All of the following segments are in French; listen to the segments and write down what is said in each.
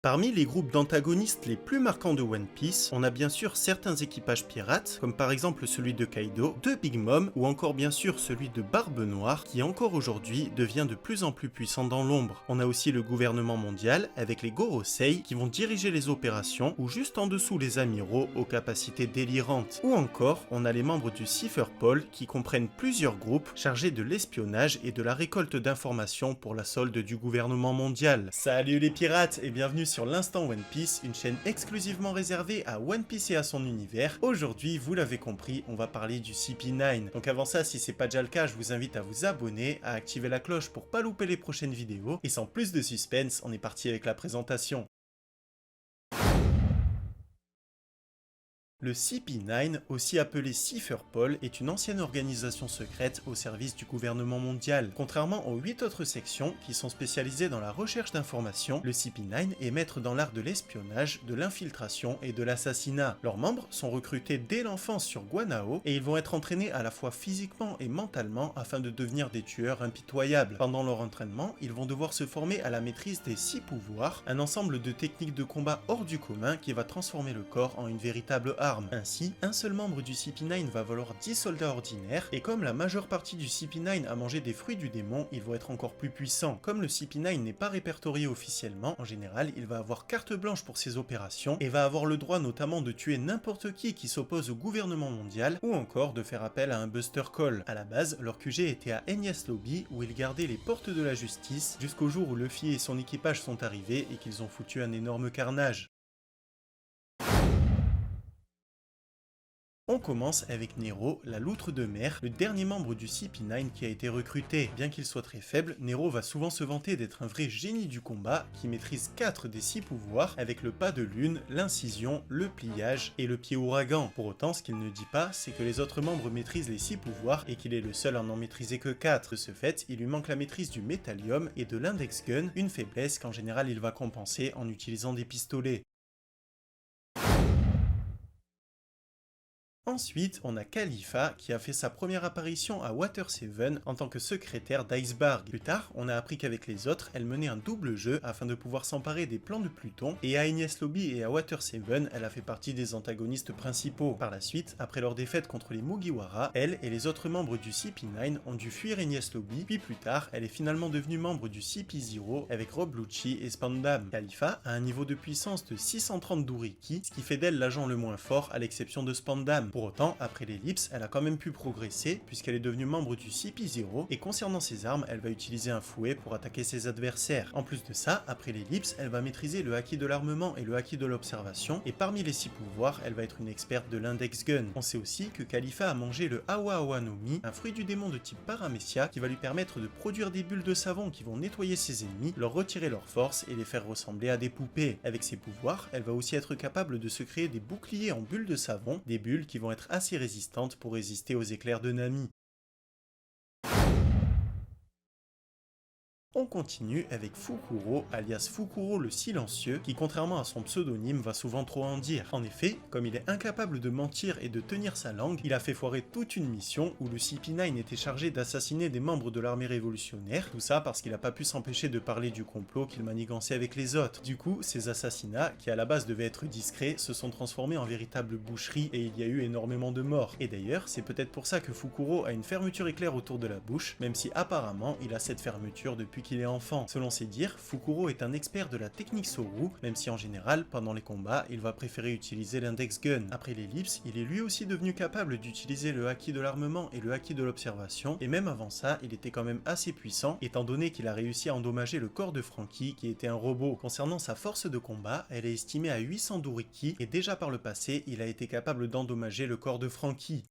Parmi les groupes d'antagonistes les plus marquants de One Piece, on a bien sûr certains équipages pirates, comme par exemple celui de Kaido, de Big Mom, ou encore bien sûr celui de Barbe Noire, qui encore aujourd'hui devient de plus en plus puissant dans l'ombre. On a aussi le gouvernement mondial, avec les Gorosei, qui vont diriger les opérations, ou juste en dessous les amiraux aux capacités délirantes. Ou encore, on a les membres du Cipher Pol, qui comprennent plusieurs groupes chargés de l'espionnage et de la récolte d'informations pour la solde du gouvernement mondial. Salut les pirates, et bienvenue sur l'Instant One Piece, une chaîne exclusivement réservée à One Piece et à son univers. Aujourd'hui, vous l'avez compris, on va parler du CP9. Donc avant ça, si c'est pas déjà le cas, je vous invite à vous abonner, à activer la cloche pour pas louper les prochaines vidéos. Et sans plus de suspense, on est parti avec la présentation. Le CP9, aussi appelé Cipher Pol, est une ancienne organisation secrète au service du gouvernement mondial. Contrairement aux 8 autres sections qui sont spécialisées dans la recherche d'informations, le CP9 est maître dans l'art de l'espionnage, de l'infiltration et de l'assassinat. Leurs membres sont recrutés dès l'enfance sur Guanao et ils vont être entraînés à la fois physiquement et mentalement afin de devenir des tueurs impitoyables. Pendant leur entraînement, ils vont devoir se former à la maîtrise des 6 pouvoirs, un ensemble de techniques de combat hors du commun qui va transformer le corps en une véritable arme. Ainsi, un seul membre du CP9 va valoir 10 soldats ordinaires, et comme la majeure partie du CP9 a mangé des fruits du démon, ils vont être encore plus puissants. Comme le CP9 n'est pas répertorié officiellement, en général, il va avoir carte blanche pour ses opérations, et va avoir le droit notamment de tuer n'importe qui s'oppose au gouvernement mondial, ou encore de faire appel à un Buster Call. À la base, leur QG était à Enies Lobby, où ils gardaient les portes de la justice, jusqu'au jour où Luffy et son équipage sont arrivés et qu'ils ont foutu un énorme carnage. On commence avec Nero, la loutre de mer, le dernier membre du CP9 qui a été recruté. Bien qu'il soit très faible, Nero va souvent se vanter d'être un vrai génie du combat qui maîtrise 4 des 6 pouvoirs avec le pas de lune, l'incision, le pliage et le pied ouragan. Pour autant, ce qu'il ne dit pas, c'est que les autres membres maîtrisent les 6 pouvoirs et qu'il est le seul à n'en maîtriser que 4. De ce fait, il lui manque la maîtrise du métallium et de l'index gun, une faiblesse qu'en général il va compenser en utilisant des pistolets. Ensuite, on a Khalifa qui a fait sa première apparition à Water 7 en tant que secrétaire d'Iceberg. Plus tard, on a appris qu'avec les autres, elle menait un double jeu afin de pouvoir s'emparer des plans de Pluton, et à Enies Lobby et à Water 7, elle a fait partie des antagonistes principaux. Par la suite, après leur défaite contre les Mugiwara, elle et les autres membres du CP9 ont dû fuir Enies Lobby, puis plus tard, elle est finalement devenue membre du CP0 avec Rob Lucci et Spandam. Khalifa a un niveau de puissance de 630 d'Uriki, ce qui fait d'elle l'agent le moins fort à l'exception de Spandam. Pour autant, après l'ellipse, elle a quand même pu progresser puisqu'elle est devenue membre du CP0 et concernant ses armes, elle va utiliser un fouet pour attaquer ses adversaires. En plus de ça, après l'ellipse, elle va maîtriser le haki de l'armement et le haki de l'observation et parmi les 6 pouvoirs, elle va être une experte de l'index gun. On sait aussi que Khalifa a mangé le Awa Awa no Mi, un fruit du démon de type Paramecia qui va lui permettre de produire des bulles de savon qui vont nettoyer ses ennemis, leur retirer leur force et les faire ressembler à des poupées. Avec ses pouvoirs, elle va aussi être capable de se créer des boucliers en bulles de savon, des bulles qui vont être assez résistantes pour résister aux éclairs de Nami. On continue avec Fukuro, alias Fukuro le Silencieux, qui contrairement à son pseudonyme va souvent trop en dire. En effet, comme il est incapable de mentir et de tenir sa langue, il a fait foirer toute une mission où le CP9 était chargé d'assassiner des membres de l'armée révolutionnaire, tout ça parce qu'il n'a pas pu s'empêcher de parler du complot qu'il manigançait avec les autres. Du coup, ces assassinats, qui à la base devaient être discrets, se sont transformés en véritable boucherie et il y a eu énormément de morts. Et d'ailleurs, c'est peut-être pour ça que Fukuro a une fermeture éclair autour de la bouche, même si apparemment il a cette fermeture depuis qu'il est enfant. Selon ses dires, Fukuro est un expert de la technique Soru, même si en général, pendant les combats, il va préférer utiliser l'index gun. Après l'ellipse, il est lui aussi devenu capable d'utiliser le haki de l'armement et le haki de l'observation, et même avant ça, il était quand même assez puissant, étant donné qu'il a réussi à endommager le corps de Franky, qui était un robot. Concernant sa force de combat, elle est estimée à 800 d'Uriki, et déjà par le passé, il a été capable d'endommager le corps de Franky.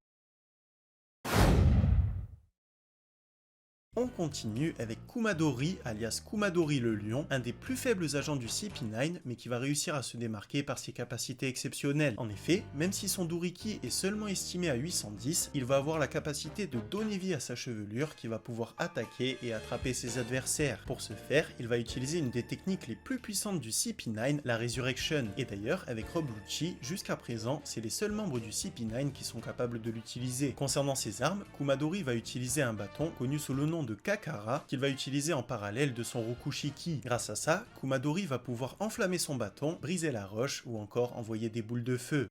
On continue avec Kumadori, alias Kumadori le Lion, un des plus faibles agents du CP9, mais qui va réussir à se démarquer par ses capacités exceptionnelles. En effet, même si son Duriki est seulement estimé à 810, il va avoir la capacité de donner vie à sa chevelure qui va pouvoir attaquer et attraper ses adversaires. Pour ce faire, il va utiliser une des techniques les plus puissantes du CP9, la Resurrection. Et d'ailleurs, avec Rob Lucci, jusqu'à présent, c'est les seuls membres du CP9 qui sont capables de l'utiliser. Concernant ses armes, Kumadori va utiliser un bâton connu sous le nom de Kakara qu'il va utiliser en parallèle de son Rokushiki. Grâce à ça, Kumadori va pouvoir enflammer son bâton, briser la roche ou encore envoyer des boules de feu.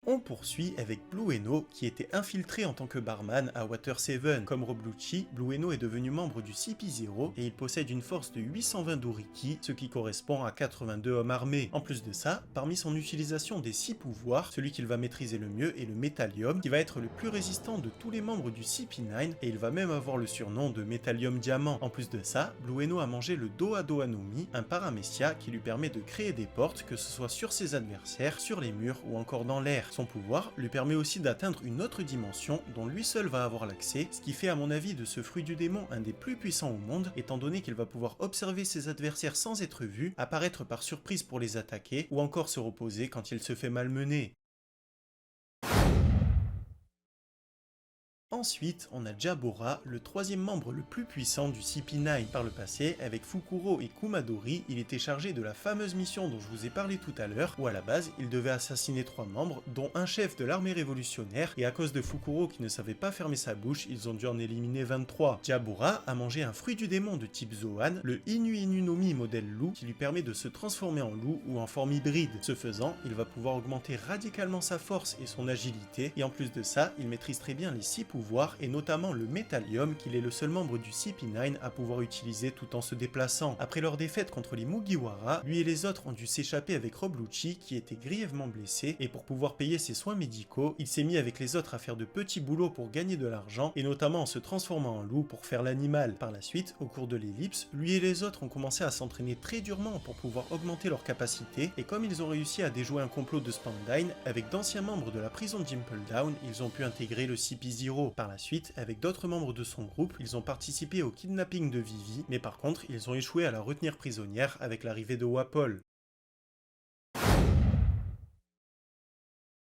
On poursuit avec Blueno qui était infiltré en tant que barman à Water 7. Comme Roblucci, Blueno est devenu membre du CP0 et il possède une force de 820 d'Uriki, ce qui correspond à 82 hommes armés. En plus de ça, parmi son utilisation des 6 pouvoirs, celui qu'il va maîtriser le mieux est le Metallium, qui va être le plus résistant de tous les membres du CP9 et il va même avoir le surnom de Metallium Diamant. En plus de ça, Blueno a mangé le Doa Doa no Mi, un paramecia qui lui permet de créer des portes, que ce soit sur ses adversaires, sur les murs ou encore dans l'air. Son pouvoir lui permet aussi d'atteindre une autre dimension dont lui seul va avoir l'accès, ce qui fait à mon avis de ce fruit du démon un des plus puissants au monde, étant donné qu'il va pouvoir observer ses adversaires sans être vu, apparaître par surprise pour les attaquer, ou encore se reposer quand il se fait malmener. Ensuite, on a Jabura, le troisième membre le plus puissant du CP9. Par le passé, avec Fukuro et Kumadori, il était chargé de la fameuse mission dont je vous ai parlé tout à l'heure, où à la base, il devait assassiner 3 membres, dont un chef de l'armée révolutionnaire, et à cause de Fukuro qui ne savait pas fermer sa bouche, ils ont dû en éliminer 23. Jabura a mangé un fruit du démon de type Zoan, le Inu Inu no Mi modèle loup, qui lui permet de se transformer en loup ou en forme hybride. Ce faisant, il va pouvoir augmenter radicalement sa force et son agilité, et en plus de ça, il maîtrise très bien les 6 pouvoirs, et notamment le Metallium qu'il est le seul membre du CP9 à pouvoir utiliser tout en se déplaçant. Après leur défaite contre les Mugiwara, lui et les autres ont dû s'échapper avec Roblucci qui était grièvement blessé, et pour pouvoir payer ses soins médicaux, il s'est mis avec les autres à faire de petits boulots pour gagner de l'argent, et notamment en se transformant en loup pour faire l'animal. Par la suite, au cours de l'ellipse, lui et les autres ont commencé à s'entraîner très durement pour pouvoir augmenter leurs capacités, et comme ils ont réussi à déjouer un complot de Spandine, avec d'anciens membres de la prison Dimple Down, ils ont pu intégrer le CP0. Par la suite, avec d'autres membres de son groupe, ils ont participé au kidnapping de Vivi, mais par contre, ils ont échoué à la retenir prisonnière avec l'arrivée de Wapol.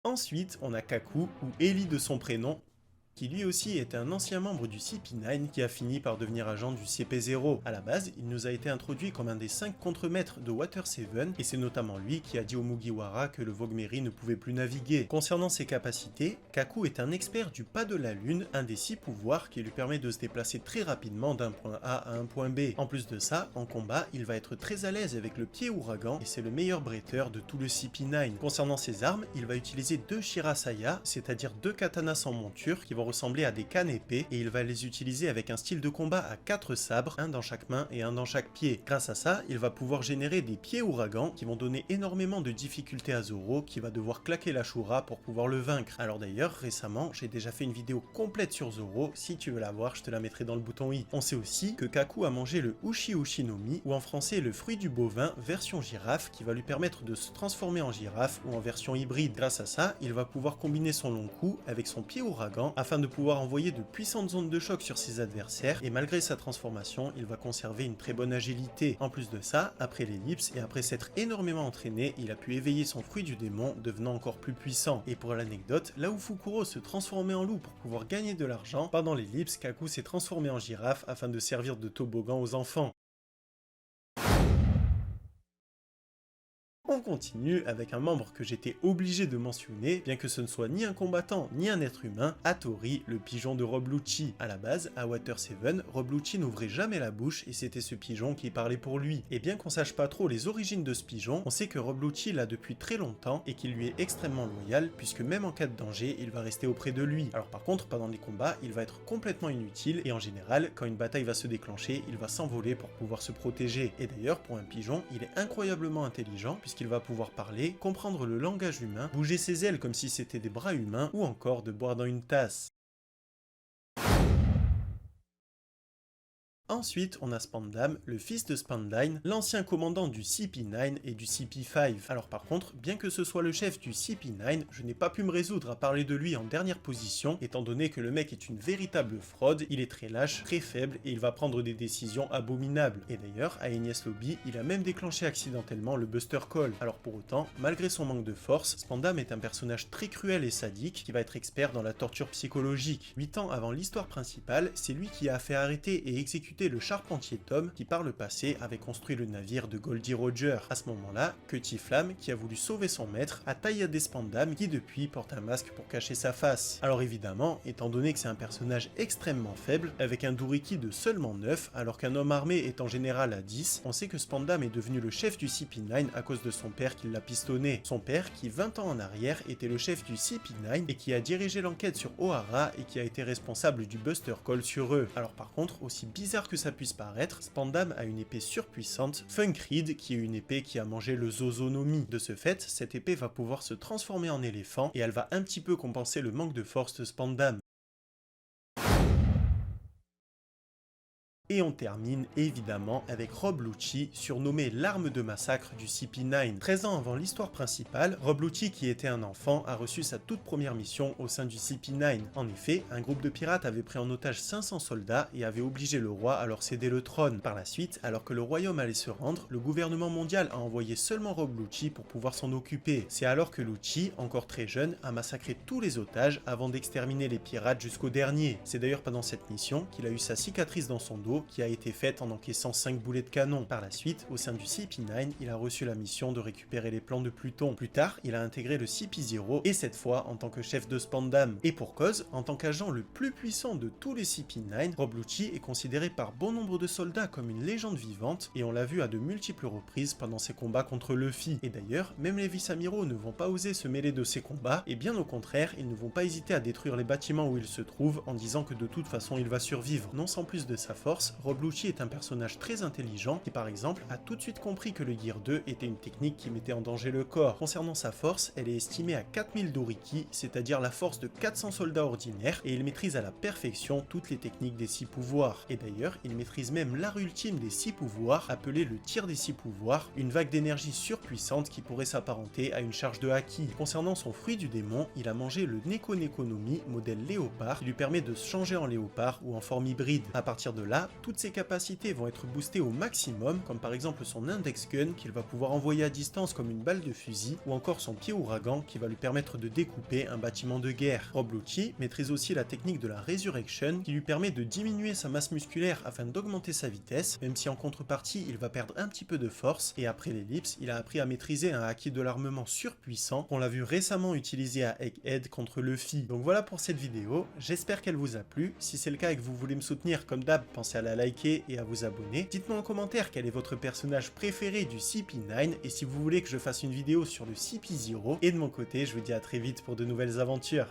Ensuite, on a Kaku, ou Eli de son prénom, qui lui aussi est un ancien membre du CP9 qui a fini par devenir agent du CP0. À la base, il nous a été introduit comme un des 5 contremaîtres de Water 7, et c'est notamment lui qui a dit aux Mugiwara que le Vogue-Mary ne pouvait plus naviguer. Concernant ses capacités, Kaku est un expert du pas de la lune, un des 6 pouvoirs qui lui permet de se déplacer très rapidement d'un point A à un point B. En plus de ça, en combat, il va être très à l'aise avec le pied ouragan, et c'est le meilleur bretteur de tout le CP9. Concernant ses armes, il va utiliser 2 Shirasaya, c'est-à-dire 2 katanas sans monture, qui vont ressembler à des cannes épées, et il va les utiliser avec un style de combat à 4 sabres, un dans chaque main et un dans chaque pied. Grâce à ça, il va pouvoir générer des pieds ouragans qui vont donner énormément de difficultés à Zoro, qui va devoir claquer la Shura pour pouvoir le vaincre. Alors d'ailleurs, récemment, j'ai déjà fait une vidéo complète sur Zoro, si tu veux la voir, je te la mettrai dans le bouton i. On sait aussi que Kaku a mangé le Ushi Ushi no Mi, ou en français le fruit du bovin version girafe, qui va lui permettre de se transformer en girafe ou en version hybride. Grâce à ça, il va pouvoir combiner son long cou avec son pied ouragan afin de pouvoir envoyer de puissantes ondes de choc sur ses adversaires, et malgré sa transformation, il va conserver une très bonne agilité. En plus de ça, après l'ellipse et après s'être énormément entraîné, il a pu éveiller son fruit du démon, devenant encore plus puissant. Et pour l'anecdote, là où Fukuro se transformait en loup pour pouvoir gagner de l'argent, pendant l'ellipse, Kaku s'est transformé en girafe afin de servir de toboggan aux enfants. On continue avec un membre que j'étais obligé de mentionner, bien que ce ne soit ni un combattant ni un être humain, Hattori, le pigeon de Roblucci. À la base, à Water 7, Roblucci n'ouvrait jamais la bouche et c'était ce pigeon qui parlait pour lui. Et bien qu'on sache pas trop les origines de ce pigeon, on sait que Roblucci l'a depuis très longtemps et qu'il lui est extrêmement loyal, puisque même en cas de danger, il va rester auprès de lui. Alors par contre, pendant les combats, il va être complètement inutile et en général, quand une bataille va se déclencher, il va s'envoler pour pouvoir se protéger. Et d'ailleurs, pour un pigeon, il est incroyablement intelligent puisqu'il va pouvoir parler, comprendre le langage humain, bouger ses ailes comme si c'était des bras humains ou encore de boire dans une tasse. Ensuite, on a Spandam, le fils de Spandine, l'ancien commandant du CP9 et du CP5. Alors par contre, bien que ce soit le chef du CP9, je n'ai pas pu me résoudre à parler de lui en dernière position, étant donné que le mec est une véritable fraude, il est très lâche, très faible et il va prendre des décisions abominables. Et d'ailleurs, à Enies Lobby, il a même déclenché accidentellement le Buster Call. Alors pour autant, malgré son manque de force, Spandam est un personnage très cruel et sadique qui va être expert dans la torture psychologique. 8 ans avant l'histoire principale, c'est lui qui a fait arrêter et exécuter exécuter le charpentier Tom qui par le passé avait construit le navire de Goldie Roger. À ce moment-là, Cutty Flamme, qui a voulu sauver son maître, a tailladé Spandam qui depuis porte un masque pour cacher sa face. Alors évidemment, étant donné que c'est un personnage extrêmement faible, avec un Duriki de seulement 9, alors qu'un homme armé est en général à 10, on sait que Spandam est devenu le chef du CP9 à cause de son père qui l'a pistonné. Son père qui 20 ans en arrière était le chef du CP9 et qui a dirigé l'enquête sur O'Hara et qui a été responsable du Buster Call sur eux. Alors par contre, aussi bizarre que ça puisse paraître, Spandam a une épée surpuissante, Funk Reed qui est une épée qui a mangé le Zozonomi. De ce fait, cette épée va pouvoir se transformer en éléphant et elle va un petit peu compenser le manque de force de Spandam. Et on termine évidemment avec Rob Lucci, surnommé l'arme de massacre du CP9. 13 ans avant l'histoire principale, Rob Lucci, qui était un enfant, a reçu sa toute première mission au sein du CP9. En effet, un groupe de pirates avait pris en otage 500 soldats et avait obligé le roi à leur céder le trône. Par la suite, alors que le royaume allait se rendre, le gouvernement mondial a envoyé seulement Rob Lucci pour pouvoir s'en occuper. C'est alors que Lucci, encore très jeune, a massacré tous les otages avant d'exterminer les pirates jusqu'au dernier. C'est d'ailleurs pendant cette mission qu'il a eu sa cicatrice dans son dos qui a été faite en encaissant 5 boulets de canon. Par la suite, au sein du CP9, il a reçu la mission de récupérer les plans de Pluton. Plus tard, il a intégré le CP0 et cette fois en tant que chef de Spandam. Et pour cause, en tant qu'agent le plus puissant de tous les CP9, Rob Lucci est considéré par bon nombre de soldats comme une légende vivante et on l'a vu à de multiples reprises pendant ses combats contre Luffy. Et d'ailleurs, même les vice-amiraux ne vont pas oser se mêler de ces combats et bien au contraire, ils ne vont pas hésiter à détruire les bâtiments où il se trouve en disant que de toute façon il va survivre. Non sans plus de sa force, Rob Lucci est un personnage très intelligent qui par exemple a tout de suite compris que le Gear 2 était une technique qui mettait en danger le corps. Concernant sa force, elle est estimée à 4000 Doriki, c'est-à-dire la force de 400 soldats ordinaires, et il maîtrise à la perfection toutes les techniques des 6 pouvoirs. Et d'ailleurs, il maîtrise même l'art ultime des 6 pouvoirs, appelé le tir des 6 pouvoirs, une vague d'énergie surpuissante qui pourrait s'apparenter à une charge de Haki. Concernant son fruit du démon, il a mangé le Neko Nekonomi modèle léopard qui lui permet de se changer en léopard ou en forme hybride. À partir de là, toutes ses capacités vont être boostées au maximum, comme par exemple son index gun qu'il va pouvoir envoyer à distance comme une balle de fusil, ou encore son pied ouragan qui va lui permettre de découper un bâtiment de guerre. Rob Lucci maîtrise aussi la technique de la Resurrection qui lui permet de diminuer sa masse musculaire afin d'augmenter sa vitesse, même si en contrepartie il va perdre un petit peu de force, et après l'ellipse, il a appris à maîtriser un haki de l'armement surpuissant qu'on l'a vu récemment utiliser à Egghead contre Luffy. Donc voilà pour cette vidéo, j'espère qu'elle vous a plu. Si c'est le cas et que vous voulez me soutenir comme d'hab, pensez à la liker et à vous abonner. Dites-moi en commentaire quel est votre personnage préféré du CP9 et si vous voulez que je fasse une vidéo sur le CP0. Et de mon côté, je vous dis à très vite pour de nouvelles aventures.